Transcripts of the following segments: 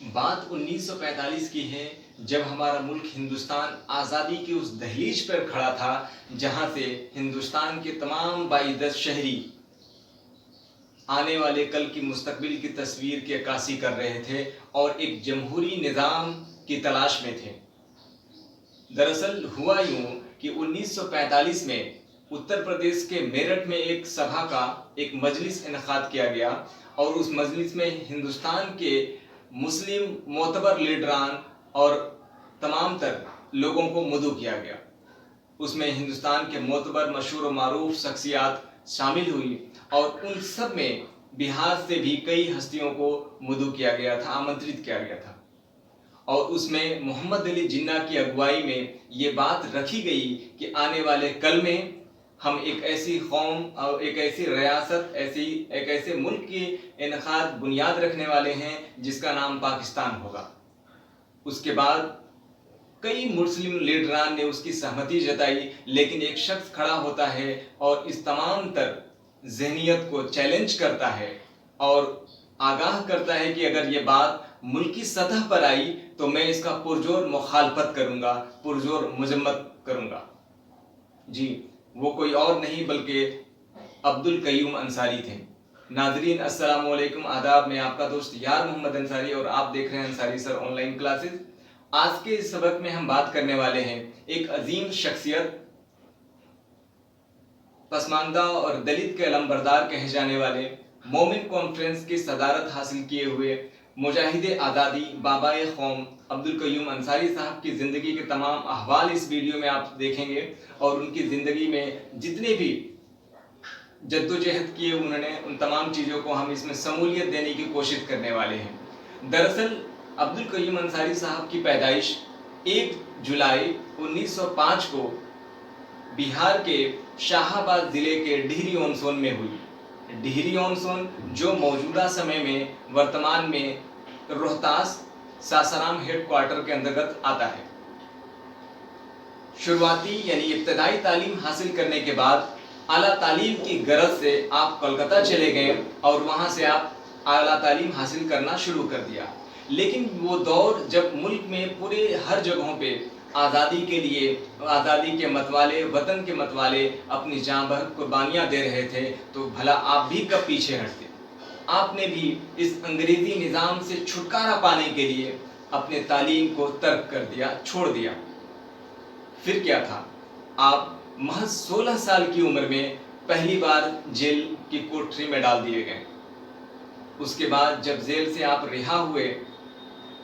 بات 1945 کی ہے، جب ہمارا ملک ہندوستان آزادی کی اس دہلیز پر کھڑا تھا جہاں سے ہندوستان کے تمام باعزت شہری آنے والے کل کی مستقبل کی تصویر کی عکاسی کر رہے تھے اور ایک جمہوری نظام کی تلاش میں تھے۔ دراصل ہوا یوں کہ 1945 میں اتر پردیش کے میرٹھ میں ایک سبھا کا ایک مجلس انعقاد کیا گیا اور اس مجلس میں ہندوستان کے مسلم معتبر لیڈران اور تمام تر لوگوں کو مدعو کیا گیا۔ اس میں ہندوستان کے معتبر مشہور و معروف شخصیات شامل ہوئی اور ان سب میں بہار سے بھی کئی ہستیوں کو مدعو کیا گیا تھا، آمنترت کیا گیا تھا، اور اس میں محمد علی جناح کی اگوائی میں یہ بات رکھی گئی کہ آنے والے کل میں ہم ایک ایسی قوم اور ایک ایسی ریاست، ایک ایسے ملک کی انعقاد بنیاد رکھنے والے ہیں جس کا نام پاکستان ہوگا۔ اس کے بعد کئی مسلم لیڈران نے اس کی سہمتی جتائی، لیکن ایک شخص کھڑا ہوتا ہے اور اس تمام تر ذہنیت کو چیلنج کرتا ہے اور آگاہ کرتا ہے کہ اگر یہ بات ملکی سطح پر آئی تو میں اس کا پرزور مخالفت کروں گا، پرزور مذمت کروں گا۔ جی، وہ کوئی اور نہیں بلکہ عبدالقیوم انصاری تھے۔ ناظرین السلام علیکم، آداب، میں آپ کا دوست یار محمد انصاری اور آپ دیکھ رہے ہیں انصاری سر آن لائن کلاسز۔ آج کے اس سبق میں ہم بات کرنے والے ہیں ایک عظیم شخصیت، پسماندہ اور دلت کے علمبردار کہے جانے والے، مومن کانفرنس کی صدارت حاصل کیے ہوئے مجاہد آزادی، بابائے قوم عبدالقیوم انصاری صاحب کی زندگی کے تمام احوال اس ویڈیو میں آپ دیکھیں گے اور ان کی زندگی میں جتنے بھی جدوجہد کیے انہوں نے، ان تمام چیزوں کو ہم اس میں شمولیت دینے کی کوشش کرنے والے ہیں۔ دراصل عبدالقیوم انصاری صاحب کی پیدائش 1 جولائی 1905 کو بہار کے شاہ آباد ضلع کے ڈہری اون سون میں ہوئی۔ ڈہری اون سون جو موجودہ سمے میں ورتمان میں روہتاس ساسارام ہیڈ کوارٹر کے انترگت آتا ہے۔ شروعاتی یعنی ابتدائی تعلیم حاصل کرنے کے بعد اعلیٰ تعلیم کی غرض سے آپ کولکتہ چلے گئے اور وہاں سے آپ اعلیٰ تعلیم حاصل کرنا شروع کر دیا۔ لیکن وہ دور جب ملک میں پورے ہر جگہوں پہ آزادی کے لیے، آزادی کے متوالے، وطن کے متوالے اپنی جاں بحق قربانیاں دے رہے تھے، تو بھلا آپ بھی کب پیچھے ہٹتے؟ آپ نے بھی اس انگریزی نظام سے چھٹکارا پانے کے لیے اپنے تعلیم کو ترک کر دیا، چھوڑ دیا۔ پھر کیا تھا؟ آپ محض 16 سال کی عمر میں پہلی بار جیل کی کوٹری میں ڈال دیے گئے۔ اس کے بعد جب جیل سے آپ رہا ہوئے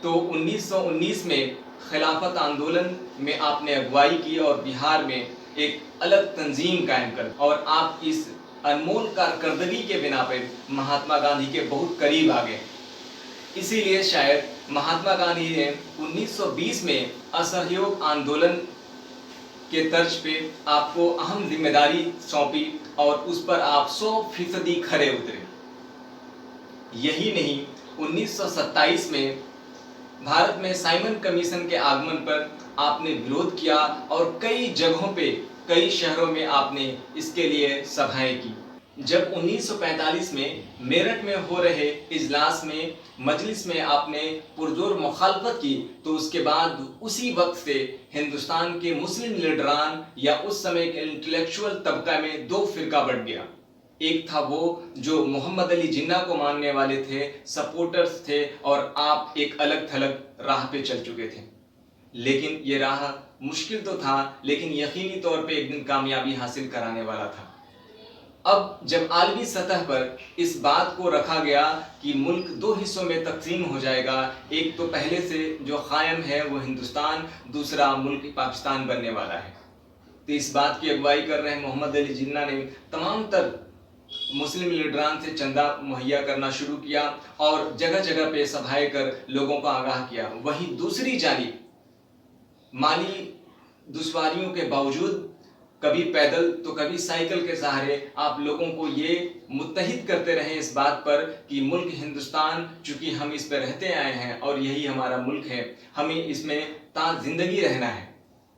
تو 1919 میں خلافت آندولن میں آپ نے اگوائی کی اور بہار میں ایک الگ تنظیم قائم کر، اور آپ اس انمول کارکردگی کے بنا پر مہاتما گاندھی کے بہت قریب آ گئے۔ اسی لیے شاید مہاتما گاندھی نے 1920 میں اسہیوگ آندولن کے طرز پہ آپ کو اہم ذمہ داری سونپی اور اس پر آپ 100% کھرے اترے۔ یہی نہیں، 1927 میں بھارت میں سائمن کمیشن کے آگمن پر آپ نے وروධ کیا اور کئی جگہوں پہ، کئی شہروں میں آپ نے اس کے لیے سبھائیں کی۔ جب 1945 میں میرٹھ میں ہو رہے اجلاس میں، مجلس میں آپ نے پرزور مخالفت کی تو اس کے بعد اسی وقت سے ہندوستان کے مسلم لیڈران یا اس سمے کے انٹلیکچوئل طبقہ میں 2 فرقہ بٹ گیا۔ ایک تھا وہ جو محمد علی جناح کو ماننے والے تھے، سپورٹرز تھے، اور آپ ایک الگ تھلگ راہ پہ چل چکے تھے۔ لیکن یہ راہ مشکل تو تھا، لیکن یقینی طور پہ ایک دن کامیابی حاصل کرانے والا تھا۔ اب جب عالمی سطح پر اس بات کو رکھا گیا کہ ملک 2 حصوں میں تقسیم ہو جائے گا، ایک تو پہلے سے جو قائم ہے وہ ہندوستان، دوسرا ملک پاکستان بننے والا ہے، تو اس بات کی اگوائی کر رہے ہیں محمد علی جناح نے تمام تر مسلم لیڈران سے چندہ مہیا کرنا شروع کیا اور جگہ جگہ پہ سبھائے کر لوگوں کو آگاہ کیا۔ وہیں دوسری جانب مالی دشواریوں کے باوجود کبھی پیدل تو کبھی سائیکل کے سہارے آپ لوگوں کو یہ متحد کرتے رہے اس بات پر کہ ملک ہندوستان، چونکہ ہم اس پہ رہتے آئے ہیں اور یہی ہمارا ملک ہے، ہمیں اس میں تا زندگی رہنا ہے،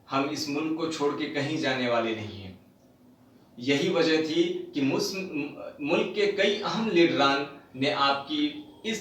ہم اس ملک کو چھوڑ کے کہیں جانے والے نہیں ہیں۔ یہی وجہ تھی کہ ملک کے کئی اہم لیڈران نے آپ کی اس